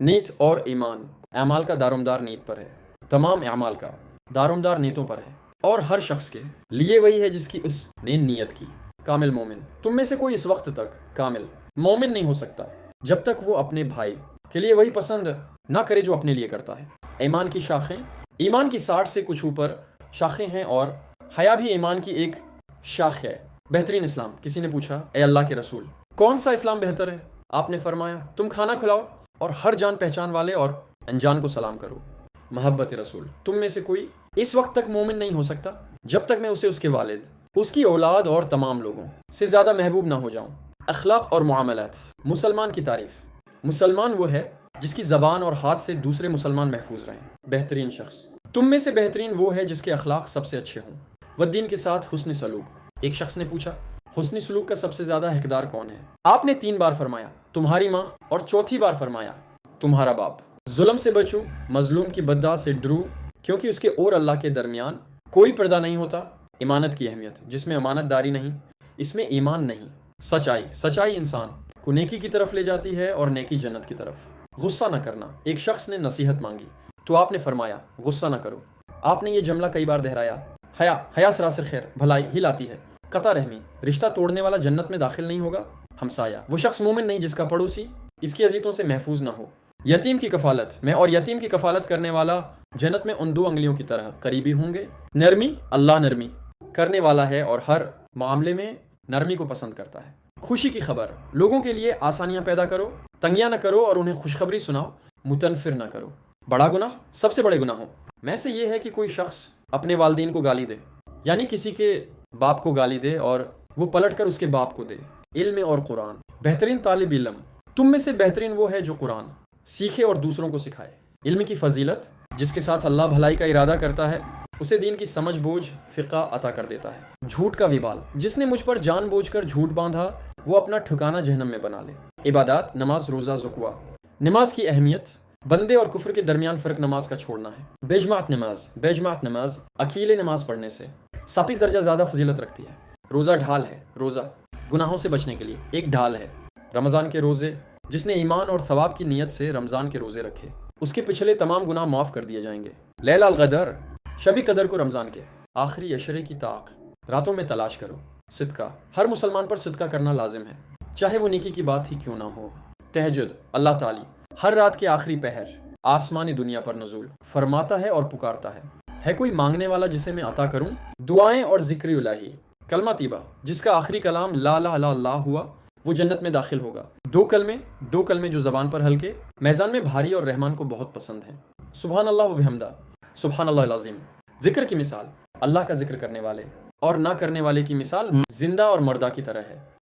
نیت اور ایمان اعمال کا دارومدار نیت پر ہے، تمام اعمال کا دارومدار نیتوں پر ہے، اور ہر شخص کے لیے وہی ہے جس کی اس نے نیت کی۔ کامل مومن، تم میں سے کوئی اس وقت تک کامل مومن نہیں ہو سکتا جب تک وہ اپنے بھائی کے لیے وہی پسند نہ کرے جو اپنے لیے کرتا ہے۔ ایمان کی شاخیں، ایمان کی 60 سے کچھ اوپر شاخیں ہیں، اور حیا بھی ایمان کی ایک شاخ ہے۔ بہترین اسلام، کسی نے پوچھا اے اللہ کے رسول کون سا اسلام بہتر ہے؟ آپ نے فرمایا تم کھانا کھلاؤ اور ہر جان پہچان والے اور انجان کو سلام کرو۔ محبت رسول، تم میں سے کوئی اس وقت تک مومن نہیں ہو سکتا جب تک میں اسے اس کے والد، اس کی اولاد اور تمام لوگوں سے زیادہ محبوب نہ ہو جاؤں۔ اخلاق اور معاملات، مسلمان کی تعریف، مسلمان وہ ہے جس کی زبان اور ہاتھ سے دوسرے مسلمان محفوظ رہیں۔ بہترین شخص، تم میں سے بہترین وہ ہے جس کے اخلاق سب سے اچھے ہوں، والدین کے ساتھ حسن سلوک۔ ایک شخص نے پوچھا حسن سلوک کا سب سے زیادہ حقدار کون ہے؟ آپ نے 3 بار فرمایا تمہاری ماں، اور چوتھی بار فرمایا تمہارا باپ۔ ظلم سے بچو، مظلوم کی بددعا سے ڈرو، کیونکہ اس کے اور اللہ کے درمیان کوئی پردہ نہیں ہوتا۔ امانت کی اہمیت، جس میں امانت داری نہیں اس میں ایمان نہیں۔ سچائی، سچائی انسان کو نیکی کی طرف لے جاتی ہے اور نیکی جنت کی طرف۔ غصہ نہ کرنا، ایک شخص نے نصیحت مانگی تو آپ نے فرمایا غصہ نہ کرو۔ آپ نے یہ جملہ کئی بار دہرایا، حیا سراسر خیر، بھلائی ہی لاتی ہے۔ قطع رحمی، رشتہ توڑنے والا جنت میں داخل نہیں ہوگا۔ ہمسایہ، وہ شخص مومن نہیں جس کا پڑوسی اس کی اذیتوں سے محفوظ نہ ہو۔ یتیم کی کفالت، میں اور یتیم کی کفالت کرنے والا جنت میں ان 2 انگلیوں کی طرح قریبی ہوں گے۔ نرمی، اللہ نرمی کرنے والا ہے اور ہر معاملے میں نرمی کو پسند کرتا ہے۔ خوشی کی خبر، لوگوں کے لیے آسانیاں پیدا کرو، تنگیاں نہ کرو اور انہیں خوشخبری سناؤ، متنفر نہ کرو۔ بڑا گناہ، سب سے بڑے گناہوں میں سے یہ ہے کہ کوئی شخص اپنے والدین کو گالی دے، یعنی کسی کے باپ کو گالی دے اور وہ پلٹ کر اس کے باپ کو دے۔ علم اور قرآن، بہترین طالب علم تم میں سے بہترین وہ ہے جو قرآن سیکھے اور دوسروں کو سکھائے۔ علم کی فضیلت، جس کے ساتھ اللہ بھلائی کا ارادہ کرتا ہے اسے دین کی سمجھ بوجھ فقہ عطا کر دیتا ہے۔ جھوٹ کا وبال، جس نے مجھ پر جان بوجھ کر جھوٹ باندھا وہ اپنا ٹھکانہ جہنم میں بنا لے۔ عبادات، نماز، روزہ، زکوہ۔ نماز کی اہمیت، بندے اور کفر کے درمیان فرق نماز کا چھوڑنا ہے۔ بے جماعت نماز اکیلے نماز پڑھنے سے 37 درجہ زیادہ فضیلت رکھتی ہے۔ روزہ ڈھال ہے، روزہ گناہوں سے بچنے کے لیے ایک ڈھال ہے۔ رمضان کے روزے، جس نے ایمان اور ثواب کی نیت سے رمضان کے روزے رکھے اس کے پچھلے تمام گناہ معاف کر دیے جائیں گے۔ لیلۃ القدر، شب قدر کو رمضان کے آخری عشرے کی طاق راتوں میں تلاش کرو۔ صدقہ، ہر مسلمان پر صدقہ کرنا لازم ہے چاہے وہ نیکی کی بات ہی کیوں نہ ہو۔ تہجد، اللہ تعالی ہر رات کے آخری پہر آسمانی دنیا پر نزول فرماتا ہے اور پکارتا ہے کوئی مانگنے والا جسے میں عطا کروں؟ دعائیں اور ذکر الہی، کلمہ طیبہ جس کا آخری کلام لا الہ الا اللہ ہوا وہ جنت میں داخل ہوگا۔ 2 کلمے جو زبان پر ہلکے میزان میں بھاری اور رحمان کو بہت پسند ہیں۔ سبحان اللہ و بحمدہ، سبحان اللہ العظیم۔ ذکر کی مثال، اللہ کا ذکر کرنے والے اور نہ کرنے والے کی مثال زندہ اور مردہ کی طرح ہے۔